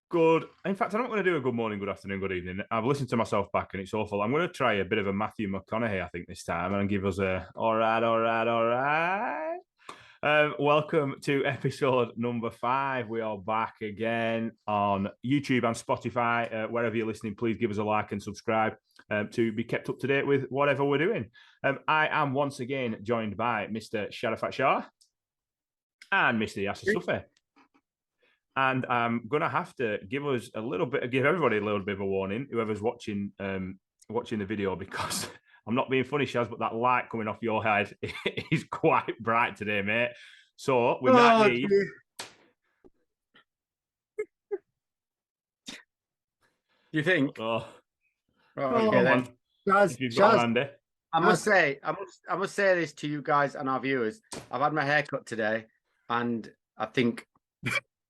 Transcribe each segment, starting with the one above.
Good. In fact, I'm not going to do a good morning, good afternoon, good evening. I've listened to myself back and it's awful. I'm going to try a bit of a Matthew McConaughey, I think, this time and give us a all right, all right, all right. Welcome to episode number 5. We are back again on YouTube and Spotify. Wherever you're listening, please give us a like and subscribe to be kept up to date with whatever we're doing. I am once again joined by Mr. Sharafat Shah and Mr. Yasser Sufi. And I'm gonna have to give everybody a little bit of a warning, whoever's watching the video, because I'm not being funny, Shaz, but that light coming off your head is quite bright today, mate. So we might need. You think? Oh, okay then. Shaz, I must say this to you guys and our viewers. I've had my hair cut today, and I think,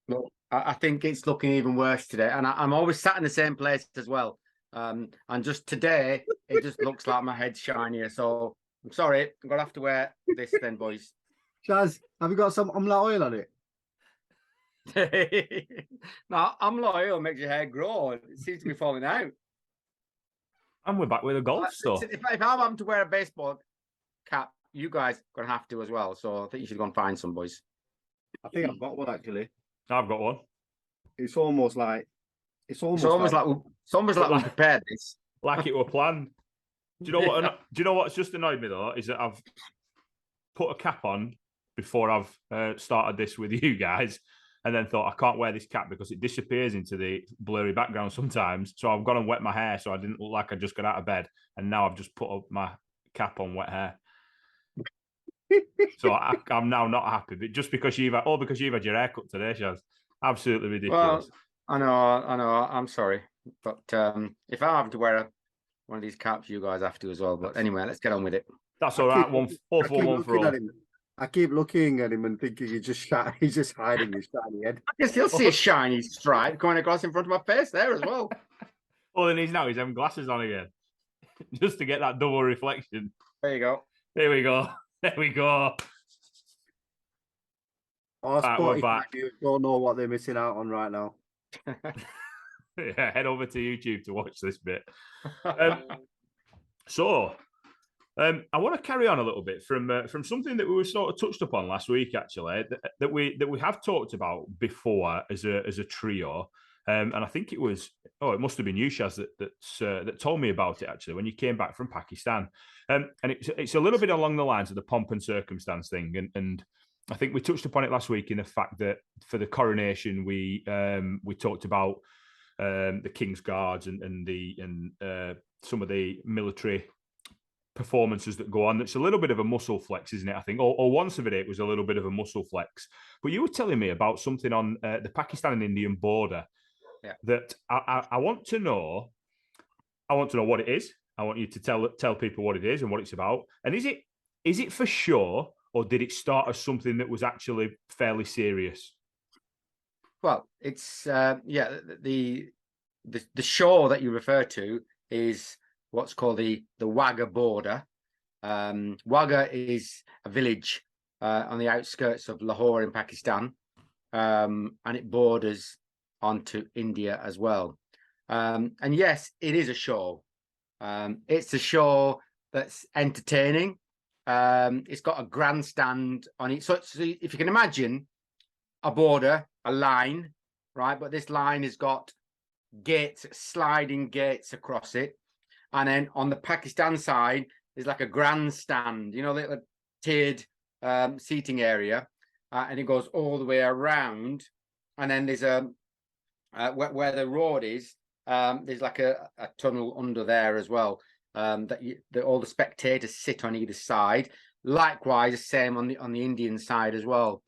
well, I think it's looking even worse today. And I'm always sat in the same place as well. And just today, it just looks like my head's shinier. So I'm sorry, I'm gonna have to wear this then, boys. Shaz, have you got some omelette oil on it? No, omelette oil makes your hair grow. It seems to be falling out. And we're back with a golf stuff. If I'm having to wear a baseball cap, you guys are gonna have to as well. So I think you should go and find some, boys. I think I've got one actually. I've got one. It's almost like we prepared this. Like it were planned. Do you know what? Do you know what's just annoyed me though? Is that I've put a cap on before I've started this with you guys, and then thought I can't wear this cap because it disappears into the blurry background sometimes. So I've gone and wet my hair, so I didn't look like I just got out of bed, and now I've just put up my cap on wet hair. So I'm now not happy, but just because you've had your haircut today, Shaz. Absolutely ridiculous. Well, I know. I'm sorry, but if I have to wear one of these caps, you guys have to as well. But anyway, let's get on with it. That's all right. One for all. I keep looking at him and thinking he's just hiding his shiny head. I can still see a shiny stripe going across in front of my face there as well. Well, then he's having glasses on again, just to get that double reflection. There you go. There we go. There we go. We're back. You don't know what they're missing out on right now. Yeah, head over to YouTube to watch this bit. I want to carry on a little bit from something that we were sort of touched upon last week, actually, that we have talked about before as a trio. And I think it must have been you, Shaz, that told me about it actually when you came back from Pakistan. And it's a little bit along the lines of the pomp and circumstance thing, and I think we touched upon it last week in the fact that for the coronation we talked about the King's Guards and some of the military performances that go on. It's a little bit of a muscle flex, isn't it? I think, or once of it was a little bit of a muscle flex. But you were telling me about something on the Pakistan and Indian border that I want to know. I want to know what it is. I want you to tell people what it is and what it's about. And is it for sure, or did it start as something that was actually fairly serious? Well, it's the shore that you refer to is what's called the Wagah border. Wagah is a village on the outskirts of Lahore in Pakistan, and it borders onto India as well. And yes, it is a show. It's a show that's entertaining. It's got a grandstand on it. So if you can imagine a border, a line, right? But this line has got gates, sliding gates across it. And then on the Pakistan side, there's like a grandstand, the tiered seating area. And it goes all the way around. And then there's where the road is, there's like a tunnel under there as well. That all the spectators sit on either side. Likewise, the same on the Indian side as well.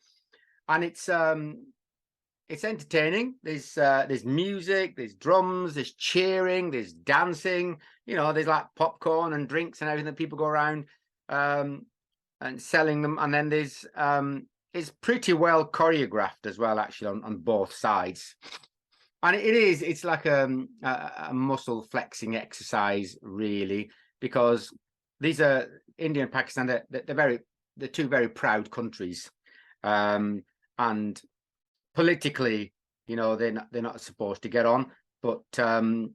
And it's entertaining. There's music, there's drums, there's cheering, there's dancing. There's like popcorn and drinks and everything that people go around and selling them. And then there's it's pretty well choreographed as well, actually, on both sides. And it's like a muscle flexing exercise, really, because these are India and Pakistan. They're two very proud countries, and politically, You know, they're not supposed to get on, but and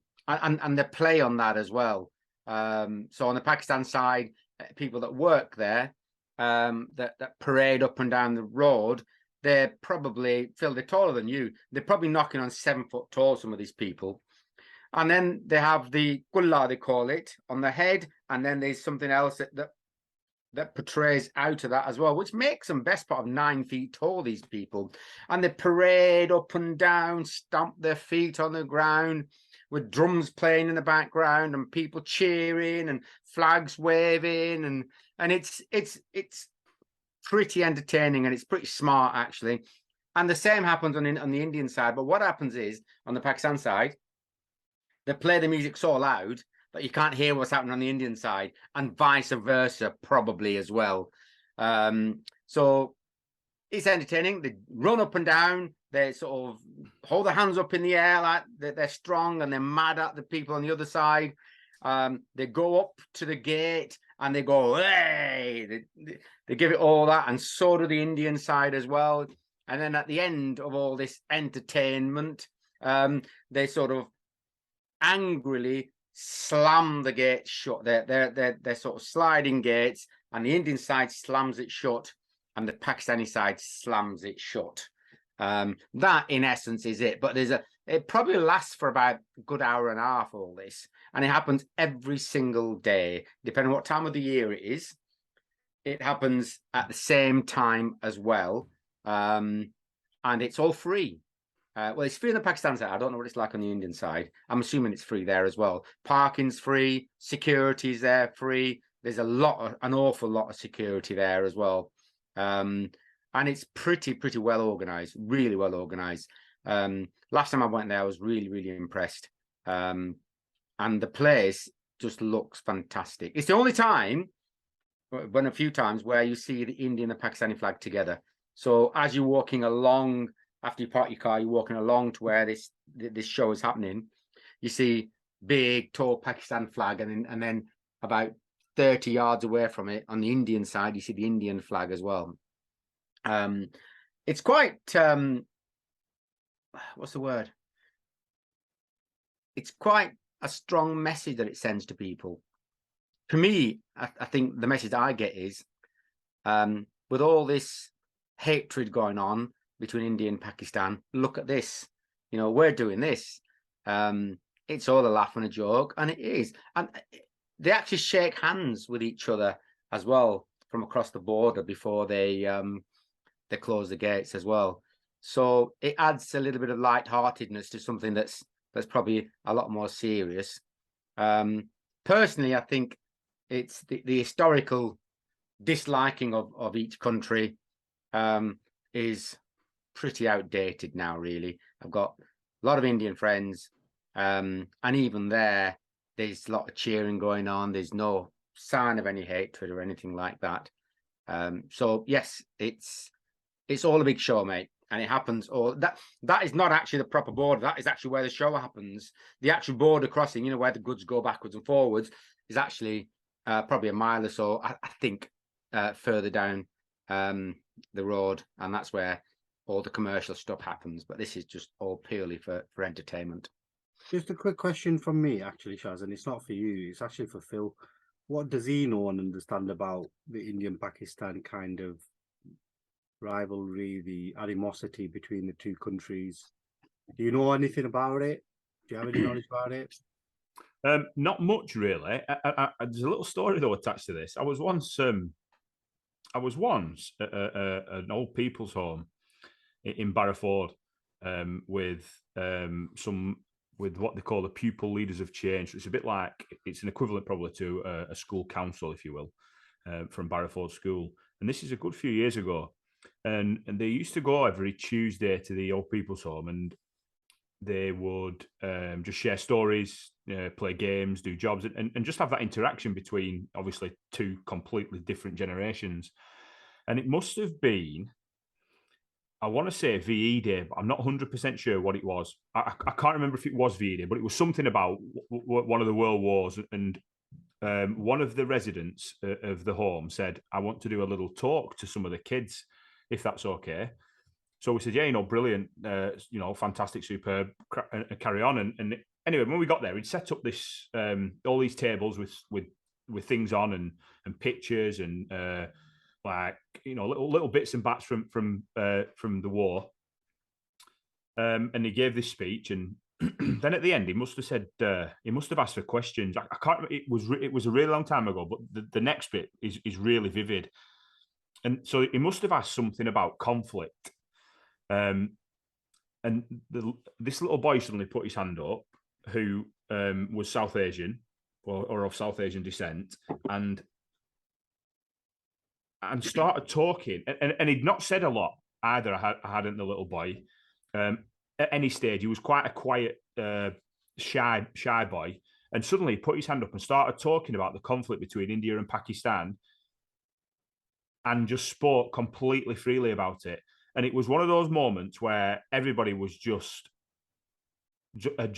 they play on that as well. So on the Pakistan side, people that work there, that parade up and down the road, they're probably, Phil, they're taller than you. They're probably knocking on 7 foot tall, some of these people. And then they have the kulla, they call it, on the head, and then there's something else that portrays out of that as well, which makes them best part of 9 feet tall, these people. And they parade up and down, stamp their feet on the ground with drums playing in the background and people cheering and flags waving. And it's pretty entertaining, and it's pretty smart, actually. And the same happens on the Indian side. But what happens is, on the Pakistan side, they play the music so loud that you can't hear what's happening on the Indian side, and vice versa, probably as well. So it's entertaining. They run up and down. They sort of hold their hands up in the air like they're strong, and they're mad at the people on the other side. They go up to the gate and they go, hey! They give it all that, and so do the Indian side as well. And then at the end of all this entertainment, they sort of angrily slam the gate shut. They're sort of sliding gates, and the Indian side slams it shut, and the Pakistani side slams it shut. That in essence is it. But it probably lasts for about a good hour and a half, all this, and it happens every single day, depending on what time of the year it is. It happens at the same time as well, and it's all free. Well, it's free on the Pakistan side. I don't know what it's like on the Indian side. I'm assuming it's free there as well. Parking's free, security's there free. There's an awful lot of security there as well. And it's pretty well organized, really well organized. Last time I went there, I was really, really impressed. And the place just looks fantastic. It's the only time, a few times, where you see the Indian and the Pakistani flag together. So as you're walking along, after you park your car, you're walking along to where this show is happening. You see big, tall Pakistan flag, and then about 30 yards away from it, on the Indian side, you see the Indian flag as well. It's quite what's the word? It's quite a strong message that it sends to people. For me, I think the message I get is, with all this hatred going on between India and Pakistan, look at this. You know, we're doing this. It's all a laugh and a joke, and it is. And they actually shake hands with each other as well from across the border before they close the gates as well. So it adds a little bit of lightheartedness to something that's probably a lot more serious. Personally, I think it's the historical disliking of each country is pretty outdated now, really. I've got a lot of Indian friends, and even there's a lot of cheering going on. There's no sign of any hatred or anything like that. So yes, it's all a big show, mate, and it happens. Or that is not actually the proper border. That is actually where the show happens. The actual border crossing, you know, where the goods go backwards and forwards, is actually probably a mile or so, I think, further down the road, and that's where all the commercial stuff happens. But this is just all purely for entertainment. Just a quick question from me, actually, Shaz, and it's not for you, it's actually for Phil. What does he know and understand about the Indian-Pakistan kind of rivalry, the animosity between the two countries? Do you know anything about it? Do you have any knowledge about it? Not much, really. There's a little story, though, attached to this. I was once at an old people's home in Barrowford with what they call the pupil leaders of change. It's a bit like, it's an equivalent probably to a school council, if you will, from Barrowford School. And this is a good few years ago. And they used to go every Tuesday to the old people's home, and they would just share stories, play games, do jobs, and just have that interaction between, obviously, two completely different generations. And it must have been, I want to say VE Day, but I'm not 100% sure what it was. I can't remember if it was VE Day, but it was something about one of the world wars. And one of the residents of the home said, I want to do a little talk to some of the kids, if that's okay. So we said, yeah, brilliant, fantastic, superb, carry on. And anyway, when we got there, we'd set up this all these tables with things on and pictures and little bits and bats from the war. And he gave this speech, and then at the end, he must have said he must have asked for questions. I can't. It was a really long time ago, but the next bit is really vivid. And so he must have asked something about conflict. And this little boy suddenly put his hand up, who was South Asian or of South Asian descent, and started talking. And he'd not said a lot either. I hadn't, the little boy. At any stage, he was quite a quiet, shy boy. And suddenly he put his hand up and started talking about the conflict between India and Pakistan, and just spoke completely freely about it. And it was one of those moments where everybody was just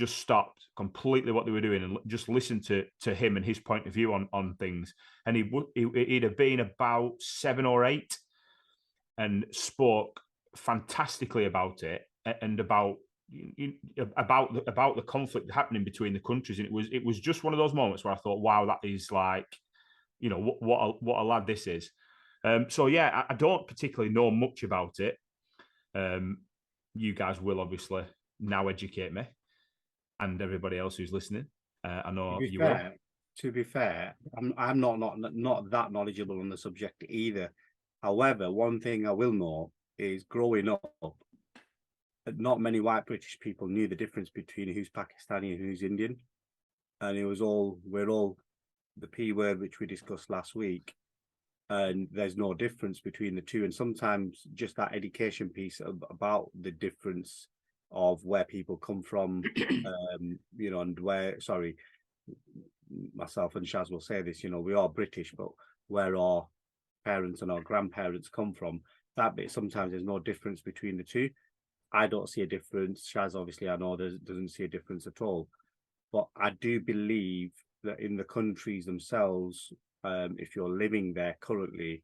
stopped completely what they were doing and just listened to him and his point of view on things. And he'd have been about 7 or 8 and spoke fantastically about it and about the conflict happening between the countries. And it was just one of those moments where I thought, wow, that is like, what a lad this is. So yeah, I don't particularly know much about it. You guys will obviously now educate me and everybody else who's listening. I know you will. To be fair, I'm not that knowledgeable on the subject either. However, one thing I will know is growing up, not many white British people knew the difference between who's Pakistani and who's Indian. And we're all the P word, which we discussed last week. And there's no difference between the two. And sometimes just that education piece about the difference of where people come from, and where, myself and Shaz will say this, we are British, but where our parents and our grandparents come from, that bit, sometimes there's no difference between the two. I don't see a difference. Shaz, obviously, I know doesn't see a difference at all. But I do believe that in the countries themselves, if you're living there currently,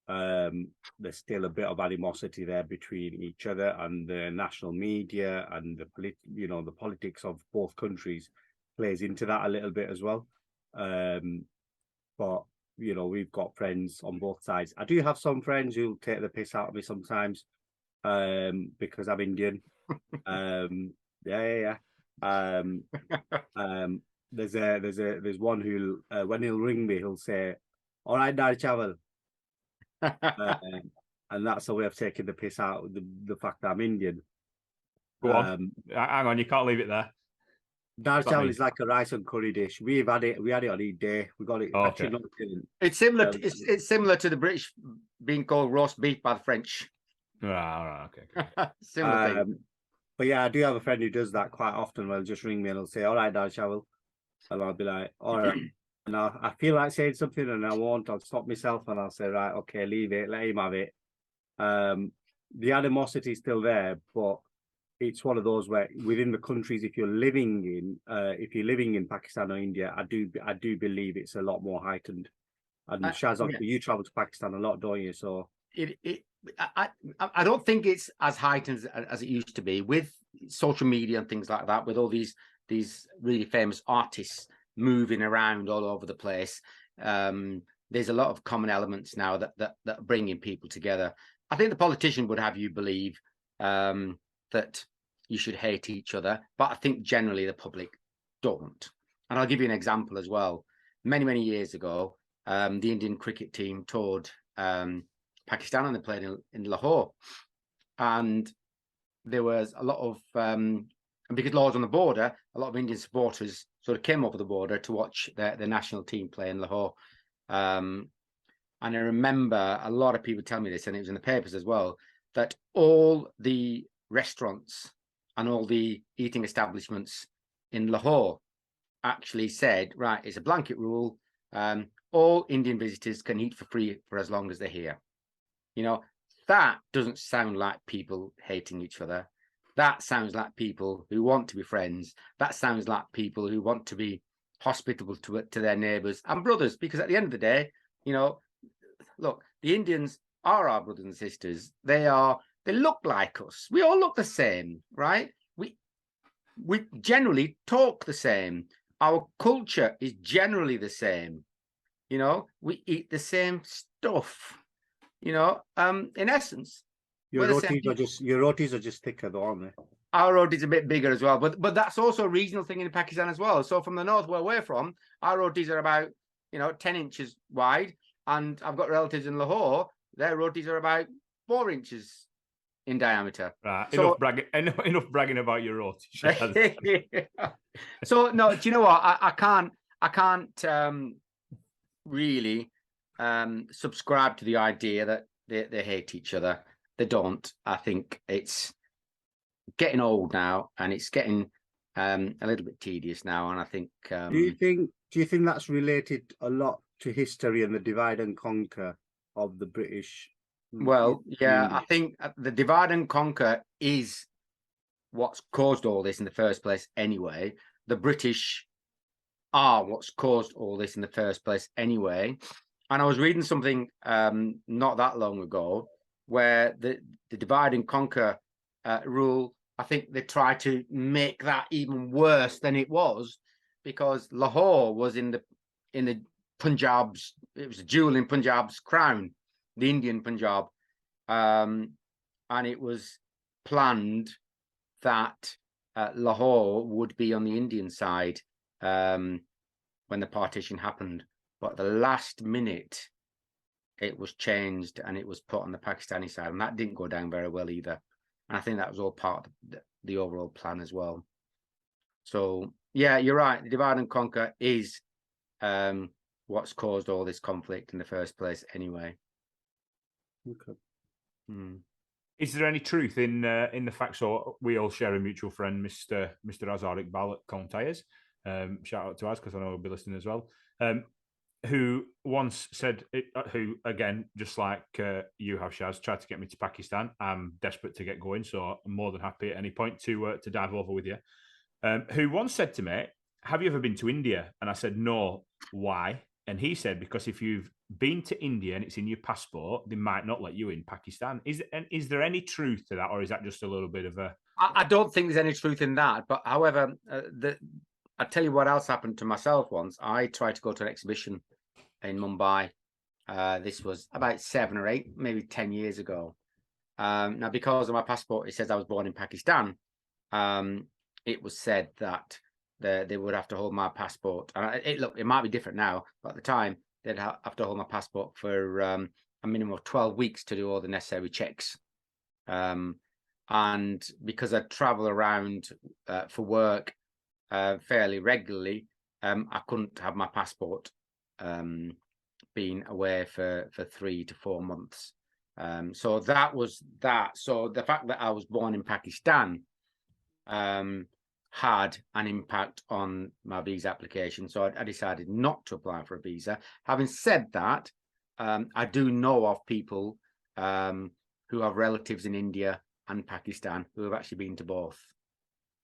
there's still a bit of animosity there between each other, and the national media and the politics of both countries plays into that a little bit as well. But we've got friends on both sides. I do have some friends who'll take the piss out of me sometimes, because I'm Indian. Yeah. There's one who, when he'll ring me, he'll say, "All right, Dar Chaval," and that's a way of taking the piss out of the fact that I'm Indian. Go on. Hang on, you can't leave it there. Dar Chaval is like a rice and curry dish. We had it on each day. We got it. Oh, actually okay. not. It's similar. It's similar to the British being called roast beef by the French. Right, okay. Similar thing. But yeah, I do have a friend who does that quite often. Will just ring me and he'll say, "All right, Dar Chaval," and I'll be like, "All right." And I feel like saying something and I won't. I'll stop myself and I'll say, "Right, okay, leave it. Let him have it." The animosity is still there, but it's one of those where within the countries, if you're living in Pakistan or India, I do believe it's a lot more heightened. And Shaz, obviously, you travel to Pakistan a lot, don't you? So I don't think it's as heightened as it used to be with social media and things like that, with all these really famous artists moving around all over the place. There's a lot of common elements now that are bringing people together. I think the politician would have you believe that you should hate each other, but I think generally the public don't. And I'll give you an example as well. Many years ago, the Indian cricket team toured Pakistan, and they played in Lahore, and there was a lot of and because Lahore's on the border, a lot of Indian supporters sort of came over the border to watch the national team play in Lahore. And I remember a lot of people telling me this, and it was in the papers as well, that all the restaurants and all the eating establishments in Lahore actually said, right, it's a blanket rule, all Indian visitors can eat for free for as long as they're here. That doesn't sound like people hating each other. That sounds like people who want to be friends. That sounds like people who want to be hospitable to their neighbours and brothers, because at the end of the day, look, the Indians are our brothers and sisters. They are They look like us. We all look the same, right? We generally talk the same. Our culture is generally the same. You know, we eat the same stuff. You know, in essence, Your rotis are just thicker, though, aren't they? Our rotis a bit bigger as well, but that's also a regional thing in Pakistan as well. So from the north where we're from, our rotis are about 10 inches wide, and I've got relatives in Lahore. Their rotis are about 4 inches in diameter. Right. So, enough bragging about your rotis. So no, do you know what? I can't really subscribe to the idea that they hate each other. They don't. I think it's getting old now, and it's getting a little bit tedious now. And I think do you think that's related a lot to history and the divide and conquer of the British? Well, yeah, I think the divide and conquer is what's caused all this in the first place anyway. The British are what's caused all this in the first place anyway. And I was reading something not that long ago where the divide and conquer rule, I think they tried to make that even worse than it was, because Lahore was in the Punjab's, it was a jewel in Punjab's crown, the Indian Punjab, and it was planned that Lahore would be on the Indian side when the partition happened, but at the last minute it was changed and it was put on the Pakistani side, and that didn't go down very well either. And I think that was all part of the overall plan as well. So yeah, you're right. The divide and conquer is what's caused all this conflict in the first place anyway. Okay. Is there any truth in the fact? So we all share a mutual friend, Mr. Attari-Wagah at Contaires. Shout out to us, because I know he'll be listening as well. Who once said, who again, just like you have, Shaz, tried to get me to Pakistan. I'm desperate to get going, so I'm more than happy at any point to dive over with you. Who once said to me, "Have you ever been to India?" And I said, "No." Why? And he said, because if you've been to India and it's in your passport, they might not let you in Pakistan. Is there any truth to that, or is that just a little bit of a? I don't think there's any truth in that. But however, I tell you what else happened to myself once. I tried to go to an exhibition in Mumbai. This was about 7 or 8, maybe 10 years ago. Now, because of my passport, it says I was born in Pakistan. It was said that they would have to hold my passport. And it might be different now, but at the time, they'd have to hold my passport for a minimum of 12 weeks to do all the necessary checks. And because I travel around for work fairly regularly, I couldn't have my passport being away for 3 to 4 months. So that was that. So the fact that I was born in Pakistan had an impact on my visa application. So I decided not to apply for a visa. Having said that, I do know of people who have relatives in India and Pakistan who have actually been to both.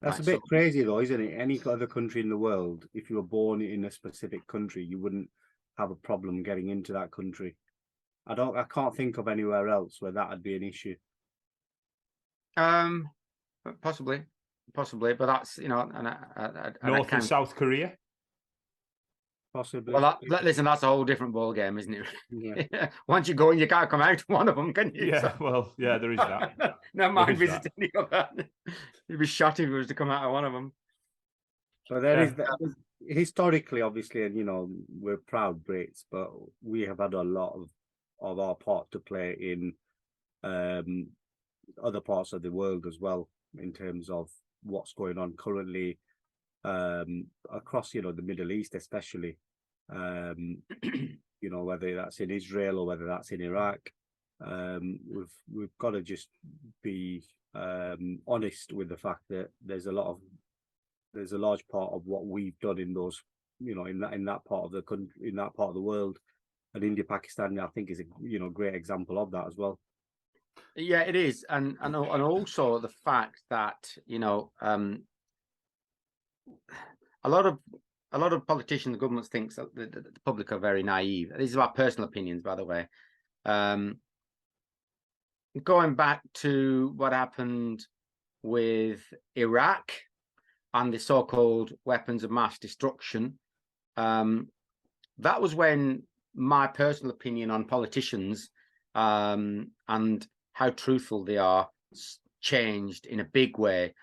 That's a bit crazy, though, isn't it? Any other country in the world, if you were born in a specific country, you wouldn't have a problem getting into that country. I can't think of anywhere else where that would be an issue. Possibly, but that's North and South Korea. Possibly. Well, listen, that's a whole different ball game, isn't it? Yeah. Once you go in, you can't come out one of them, can you? Yeah, well, yeah, there is that. Never mind visiting any of that. You'd be shot if it was to come out of one of them. So there is that. Historically, obviously, and we're proud Brits, but we have had a lot of our part to play in other parts of the world as well, in terms of what's going on currently across the Middle East, especially whether that's in Israel or whether that's in Iraq. We've got to just be honest with the fact that there's a large part of what we've done in those in that part of the country, in that part of the world, and India, Pakistan, I think is a great example of that as well. Yeah, it is, and also the fact that a lot of politicians, governments think that the public are very naive. These are our personal opinions, by the way. going back to what happened with Iraq and the so-called weapons of mass destruction, that was when my personal opinion on politicians and how truthful they are changed in a big way.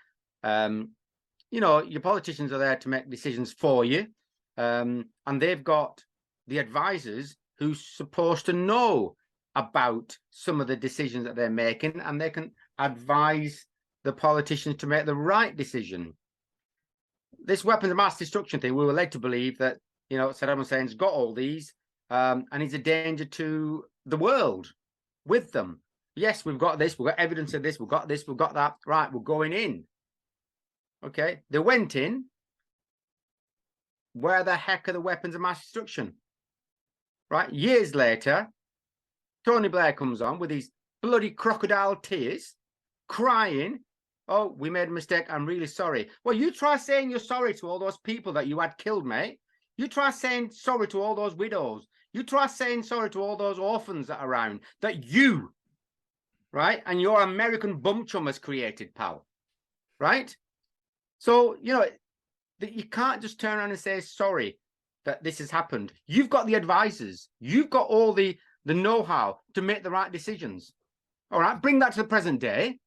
You know, your politicians are there to make decisions for you, and they've got the advisors who's supposed to know about some of the decisions that they're making, and they can advise the politicians to make the right decision. This weapons of mass destruction thing, we were led to believe that, you know, Saddam Hussein's got all these, and he's a danger to the world with them. Yes, we've got this, we've got evidence of this, we've got this, we've got that. Right, we're going in. Okay, they went in. Where the heck are the weapons of mass destruction? Right, years later, Tony Blair comes on with these bloody crocodile tears, crying, oh, we made a mistake, I'm really sorry. Well, you try saying you're sorry to all those people that you had killed, mate. You try saying sorry to all those widows. You try saying sorry to all those orphans that are around, that you, right, and your American bum chum has created, pal, right? So, you know, you can't just turn around and say sorry that this has happened. You've got the advisors. You've got all the know-how to make the right decisions. All right, bring that to the present day,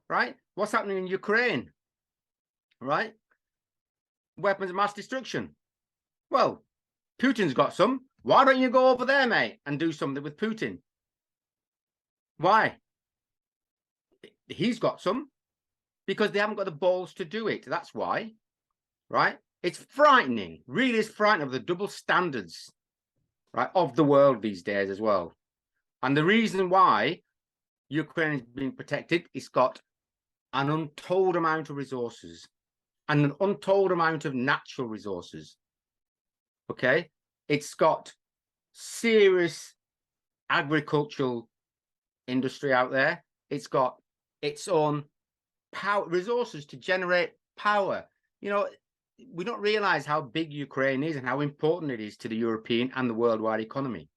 right? What's happening in Ukraine, right? Weapons of mass destruction. Well, Putin's got some. Why don't you go over there, mate, and do something with Putin? Why? He's got some. Because they haven't got the balls to do it. That's why, right? It's frightening. Really is frightening of the double standards, right, of the world these days as well. And the reason why Ukraine is being protected, it's got an untold amount of resources and an untold amount of natural resources. Okay? It's got serious agricultural industry out there. It's got its own power resources to generate power. You know, we don't realize how big Ukraine is and how important it is to the European and the worldwide economy.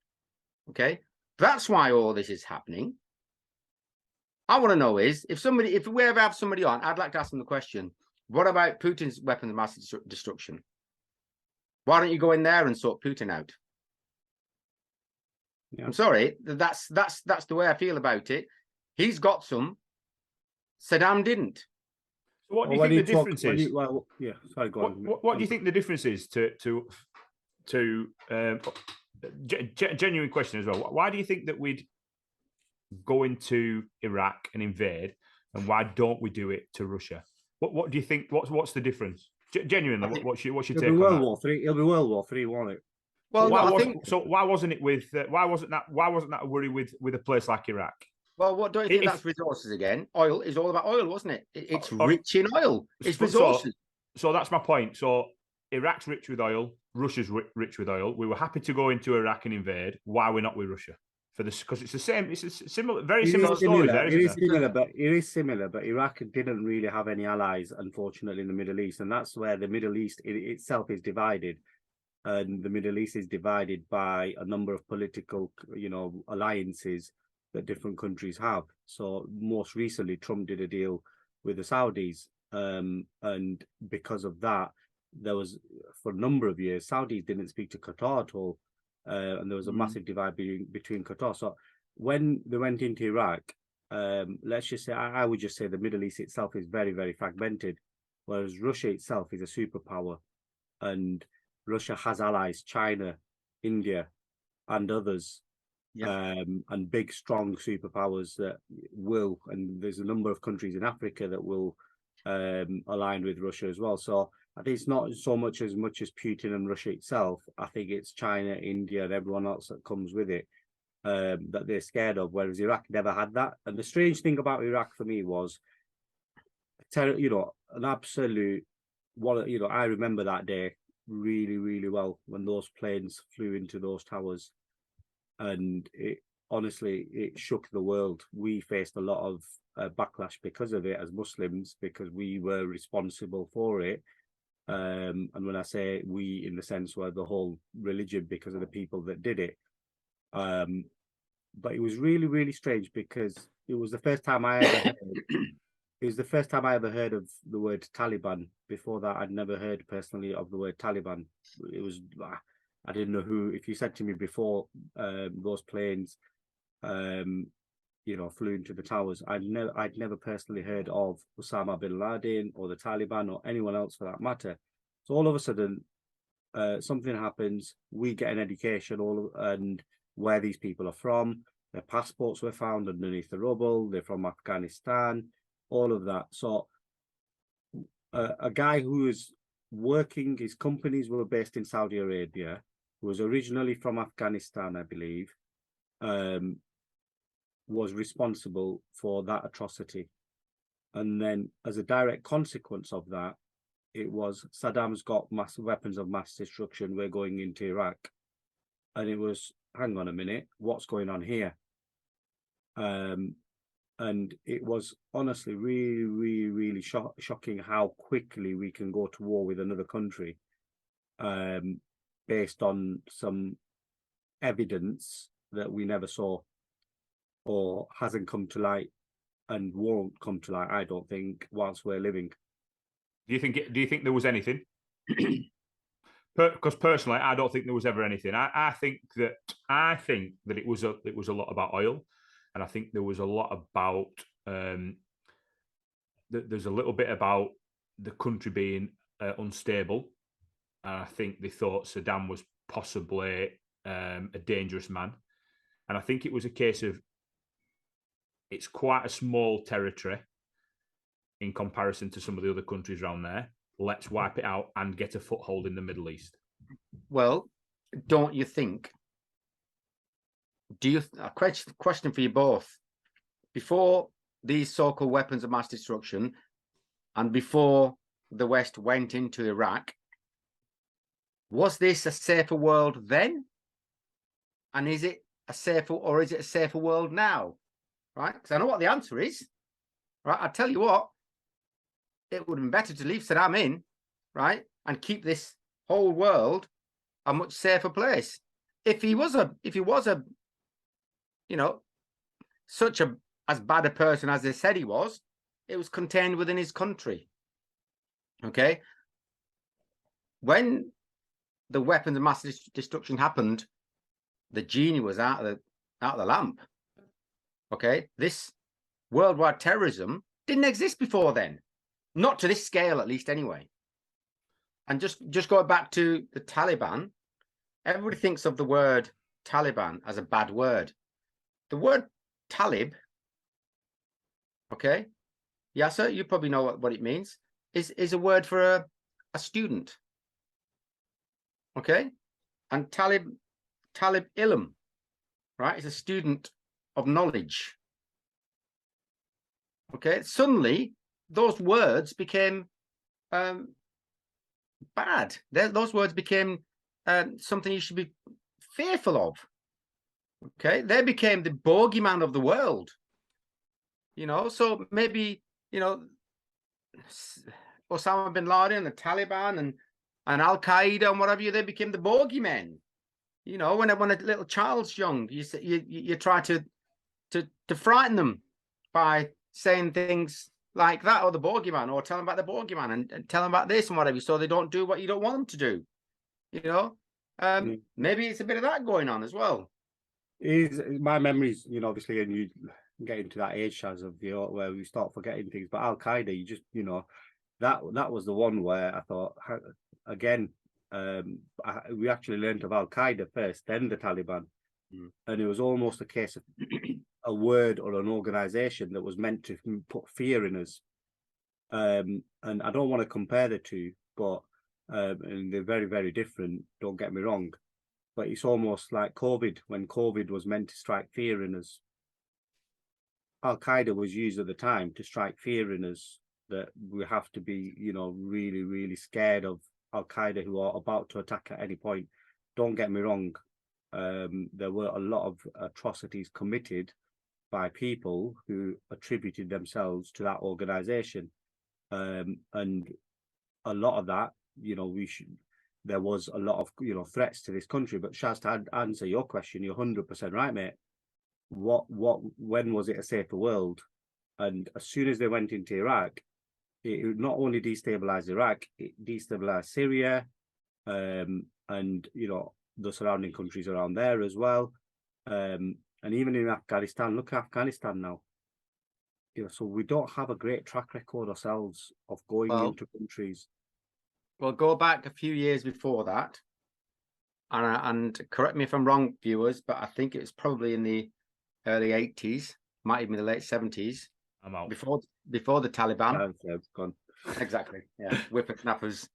Okay, that's why all this is happening. I want to know is if we ever have somebody on, I'd like to ask them the question: what about Putin's weapons of mass destruction? Why don't you go in there and sort Putin out? Yeah. I'm sorry, that's the way I feel about it. He's got some. Saddam didn't. So what do you think the difference is? Yeah, sorry, go on. What do you think the difference is to genuine question as well? Why do you think that we'd go into Iraq and invade, and why don't we do it to Russia? What do you think? What's the difference? Genuinely, what's your take on World War III? It'll be World War III, won't it? Well, why wasn't it with? Why wasn't that a worry with a place like Iraq? Well, what don't you think that's resources again? Oil is all about oil, wasn't it? It's rich in oil. It's resources. So that's my point. So Iraq's rich with oil. Russia's rich with oil. We were happy to go into Iraq and invade. Why are we not with Russia? For this, because it's the same. It's a similar, very similar story. It is similar, but Iraq didn't really have any allies, unfortunately, in the Middle East, and that's where the Middle East itself is divided. And the Middle East is divided by a number of political, alliances that different countries have. So most recently, Trump did a deal with the Saudis, and because of that, there was for a number of years Saudis didn't speak to Qatar at all, and there was a massive divide between Qatar. So when they went into Iraq, let's just say I would just say the Middle East itself is very, very fragmented, whereas Russia itself is a superpower, and Russia has allies, China, India, and others. Yeah. And big, strong superpowers that will, and there's a number of countries in Africa that will align with Russia as well. So I think it's not so much as Putin and Russia itself. I think it's China, India, and everyone else that comes with it that they're scared of, whereas Iraq never had that. And the strange thing about Iraq for me was, an absolute, I remember that day really, really well when those planes flew into those towers. And it shook the world. We faced a lot of backlash because of it as Muslims, because we were responsible for it. And when I say we, in the sense where the whole religion, because of the people that did it. But it was really, really strange because, it was the first time I ever heard. It was the first time I ever heard of the word Taliban. Before that, I'd never heard personally of the word Taliban. It was, I didn't know who. If you said to me before those planes, flew into the towers, I'd never personally heard of Osama bin Laden or the Taliban or anyone else for that matter. So all of a sudden, something happens. We get an education, and where these people are from. Their passports were found underneath the rubble. They're from Afghanistan. All of that. So a guy who was working, his companies were based in Saudi Arabia, who was originally from Afghanistan, I believe, was responsible for that atrocity. And then as a direct consequence of that, it was Saddam's got massive weapons of mass destruction. We're going into Iraq. And it was, hang on a minute, what's going on here? And it was honestly really, really, really shocking how quickly we can go to war with another country based on some evidence that we never saw or hasn't come to light and won't come to light, I don't think, whilst we're living. Do you think there was anything? Because personally, I don't think there was ever anything. I think that it was a lot about oil, and I think there was a lot about there's a little bit about the country being unstable, and I think they thought Saddam was possibly a dangerous man, and I think it was a case of it's quite a small territory in comparison to some of the other countries around there. Let's wipe it out and get a foothold in the Middle East. Well, don't you think? A question for you both. Before these so-called weapons of mass destruction and before the West went into Iraq, was this a safer world then? And is it a safer world now? Right? Because I know what the answer is. Right? I tell you what, it would have been better to leave Saddam in, right, and keep this whole world a much safer place. If he was such as bad a person as they said he was, it was contained within his country. Okay. When the weapons of mass destruction happened, the genie was out of the lamp. Okay. This worldwide terrorism didn't exist before then. Not to this scale, at least, anyway. And just going back to the Taliban, everybody thinks of the word Taliban as a bad word. The word Talib, okay, Yasser, you probably know what it means, is a word for a student, okay? And Talib Ilm, right, is a student of knowledge, okay? Suddenly, those words became bad. Those words became something you should be fearful of. Okay, they became the bogeyman of the world. So maybe Osama bin Laden, the Taliban, and Al Qaeda and whatever they became the bogeymen. When a little child's young, you try to frighten them by saying things like that, or the bogeyman, or tell them about the bogeyman and tell them about this and whatever, so they don't do what you don't want them to do. Maybe it's a bit of that going on as well. My memories, obviously, and you get into that age, Shaz, of where we start forgetting things. But Al Qaeda, you just, that was the one where I thought, again, we actually learned of Al Qaeda first, then the Taliban, and it was almost a case of a word or an organization that was meant to put fear in us. And I don't want to compare the two, but and they're very, very different. Don't get me wrong. But it's almost like COVID, when COVID was meant to strike fear in us. Al Qaeda was used at the time to strike fear in us that we have to be, really, really scared of Al Qaeda, who are about to attack at any point. Don't get me wrong. There were a lot of atrocities committed by people who attributed themselves to that organization. And a lot of that, there was a lot of, threats to this country. But Shaz, to answer your question, you're 100% right, mate. when was it a safer world? And as soon as they went into Iraq, it not only destabilized Iraq, it destabilized Syria, and the surrounding countries around there as well. And even in Afghanistan, look at Afghanistan now. So we don't have a great track record ourselves of going into countries. Well, go back a few years before that, and correct me if I'm wrong, viewers, but I think it was probably in the early 80s, might even be the late 70s. I'm out. Before the Taliban. Gone. Exactly. Yeah, whippersnappers.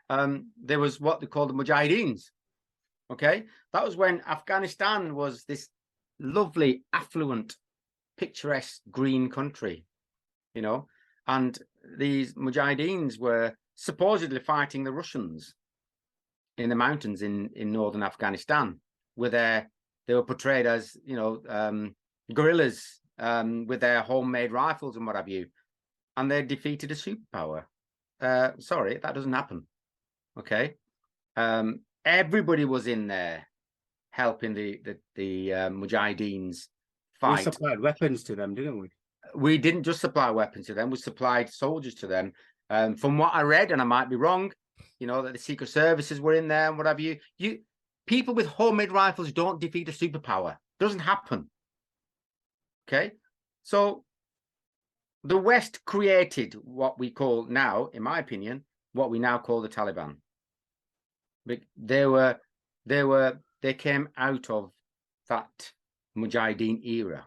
There was what they called the Mujahideens. Okay, that was when Afghanistan was this lovely, affluent, picturesque green country, and these Mujahideens were supposedly fighting the Russians in the mountains in northern Afghanistan, where they were portrayed as guerrillas with their homemade rifles and what have you, and they defeated a superpower. Sorry, that doesn't happen. Okay, everybody was in there helping the Mujahideens fight. We supplied weapons to them, didn't we? We didn't just supply weapons to them; we supplied soldiers to them. From what I read, and I might be wrong, that the secret services were in there and what have you. People with homemade rifles don't defeat a superpower. Doesn't happen. Okay, so the West created what we call now, in my opinion, what we now call the Taliban. They came out of that Mujahideen era,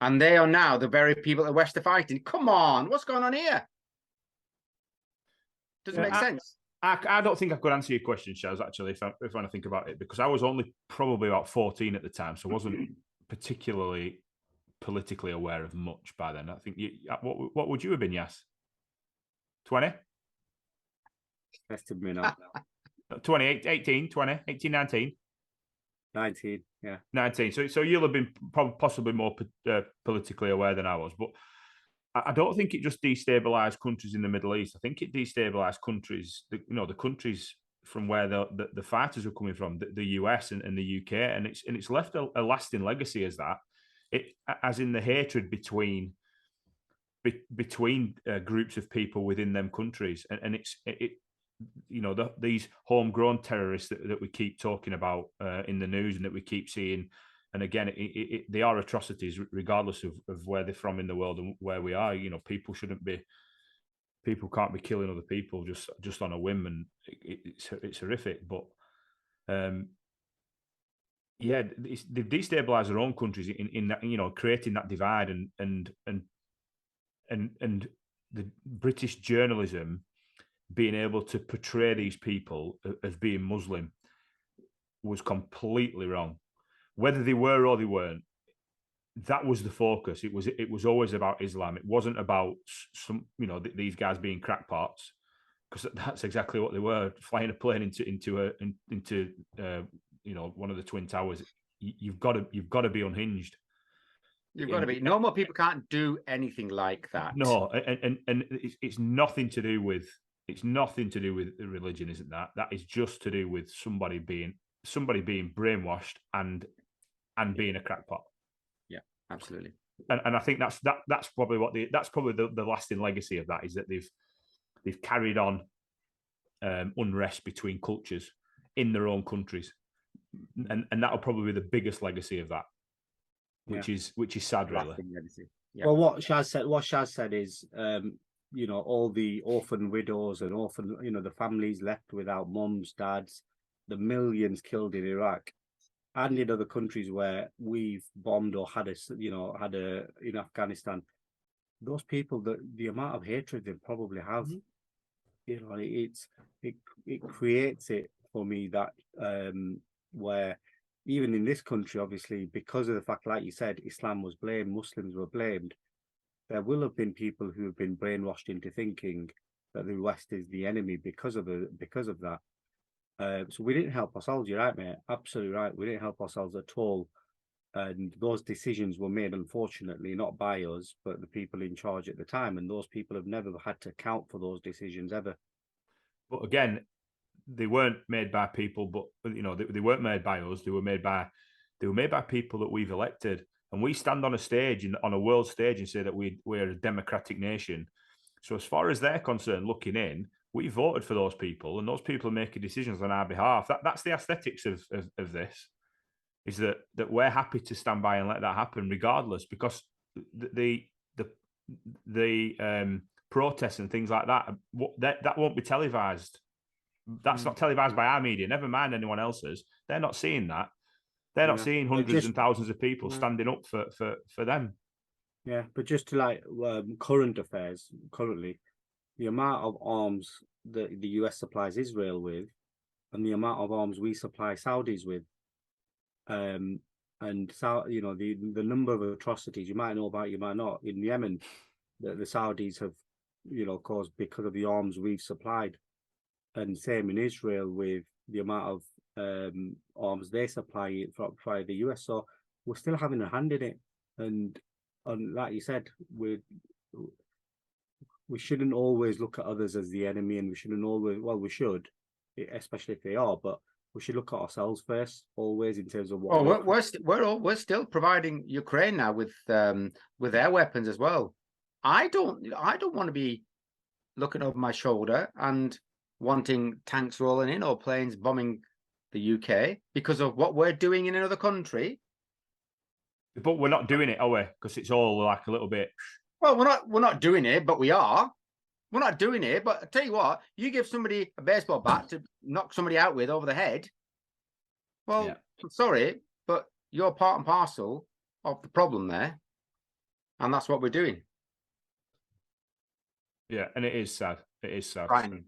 and they are now the very people the West are fighting. Come on, what's going on here? Doesn't make sense. I don't think I could answer your question, Shaz, actually, if I want to think about it, because I was only probably about 14 at the time, so I wasn't particularly politically aware of much by then. I think what would you have been, Yas? 20? Tested me now. 20, 18, 20, 18, 19? 19, yeah. 19. So you'll have been possibly more politically aware than I was, but I don't think it just destabilized countries in the Middle East. I think it destabilized countries, the countries from where the fighters are coming from, the US and the UK, and it's left a lasting legacy as that. As in the hatred between groups of people within them countries, and these homegrown terrorists that we keep talking about in the news and that we keep seeing. And again, they are atrocities, regardless of where they're from in the world and where we are. People can't be killing other people just on a whim, and it's horrific. But they've destabilized their own countries in that, creating that divide, and the British journalism being able to portray these people as being Muslim was completely wrong. Whether they were or they weren't, that was the focus. It was always about Islam. It wasn't about these guys being crackpots, because that's exactly what they were. Flying a plane into one of the Twin Towers. You've got to be unhinged. You've got to be. Normal people can't do anything like that. No, and it's nothing to do with religion, isn't that? That is just to do with somebody being brainwashed and being a crackpot. Yeah, absolutely. And I think that's probably the lasting legacy of that, is that they've carried on unrest between cultures in their own countries, and that'll probably be the biggest legacy of that, which is sad, really. Yeah. Well, what Shaz said is, all the orphan widows and the families left without mums, dads, the millions killed in Iraq and in other countries where we've bombed or had in Afghanistan. Those people, the amount of hatred they probably have, it creates it for me that where even in this country, obviously, because of the fact, like you said, Islam was blamed, Muslims were blamed, there will have been people who have been brainwashed into thinking that the West is the enemy because of that. So we didn't help ourselves. You're right, mate. Absolutely right. We didn't help ourselves at all. And those decisions were made, unfortunately, not by us, but the people in charge at the time. And those people have never had to account for those decisions ever. But again, they weren't made by people, but they weren't made by us. They were made by They were made by people that we've elected. And we stand on a stage, on a world stage, and say that we're a democratic nation. So as far as they're concerned, looking in, we voted for those people, and those people are making decisions on our behalf. That's the aesthetics of this, is that we're happy to stand by and let that happen, regardless, because the protests and things like that won't be televised. That's not televised by our media. Never mind anyone else's. They're not seeing that. They're not seeing hundreds and thousands of people standing up for them. Yeah, but just to current affairs, currently, the amount of arms that the US supplies Israel with, and the amount of arms we supply Saudis with, and the number of atrocities you might know about, you might not, in Yemen, that the Saudis have, caused because of the arms we've supplied, and same in Israel with the amount of arms they supply from the US. So we're still having a hand in it, and like you said, we shouldn't always look at others as the enemy, and we shouldn't always. Well, we should, especially if they are, but we should look at ourselves first, always, in terms of what. Oh, we're still providing Ukraine now with air weapons as well. I don't want to be looking over my shoulder and wanting tanks rolling in or planes bombing the UK because of what we're doing in another country. But we're not doing it, are we? Because it's all like a little bit. Well, we're not doing it, but we are. We're not doing it, but I tell you what, you give somebody a baseball bat to knock somebody out with over the head. Well, sorry, but you're part and parcel of the problem there, and that's what we're doing. Yeah, and it is sad. It is sad. Frightening.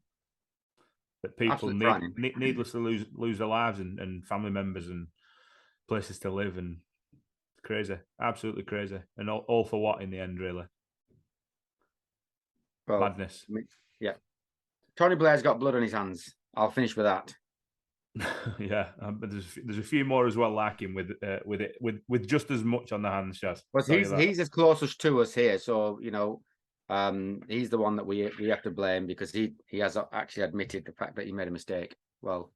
That people needlessly lose their lives and family members and places to live, and it's crazy, absolutely crazy, and all for what in the end, really? Well, madness. Yeah, Tony Blair's got blood on his hands. I'll finish with that. Yeah, but there's a few more as well, like him with just as much on the hands, Shaz. But he's as closest to us here, so he's the one that we have to blame, because he has actually admitted the fact that he made a mistake. Well,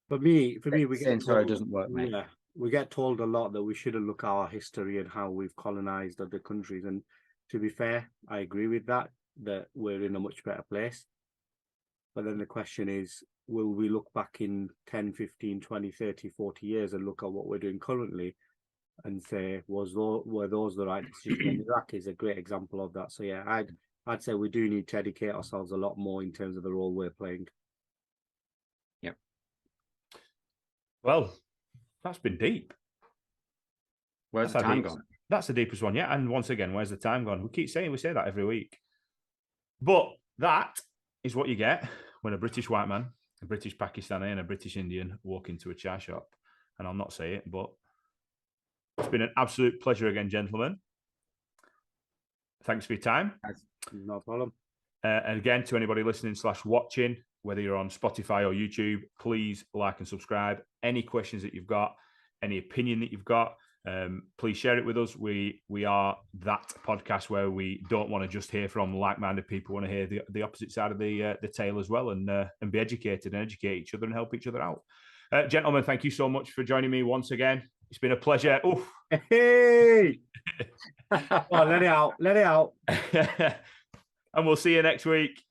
for me, we get told, sorry, it doesn't work, mate. Yeah, we get told a lot that we shouldn't look at our history and how we've colonized other countries. And to be fair, I agree with that we're in a much better place. But then the question is, will we look back in 10, 15, 20, 30, 40 years and look at what we're doing currently and say, were those the right decisions? And Iraq is a great example of that. So yeah, I'd say we do need to educate ourselves a lot more in terms of the role we're playing. Yep. Well, that's been deep. Where's the time gone? That's the deepest one, yeah. And once again, where's the time gone? We say that every week. But that is what you get when a British white man, a British Pakistani, and a British Indian walk into a chai shop. And I'll not say it, but it's been an absolute pleasure again, gentlemen. Thanks for your time. No problem. And again, to anybody listening / watching, whether you're on Spotify or YouTube, please like and subscribe. Any questions that you've got, any opinion that you've got, please share it with us. We are that podcast where we don't want to just hear from like-minded people. We want to hear the opposite side of the tale as well, and be educated and educate each other and help each other out. Gentlemen, thank you so much for joining me once again. It's been a pleasure. Oof. Hey! Oh, let it out. And we'll see you next week.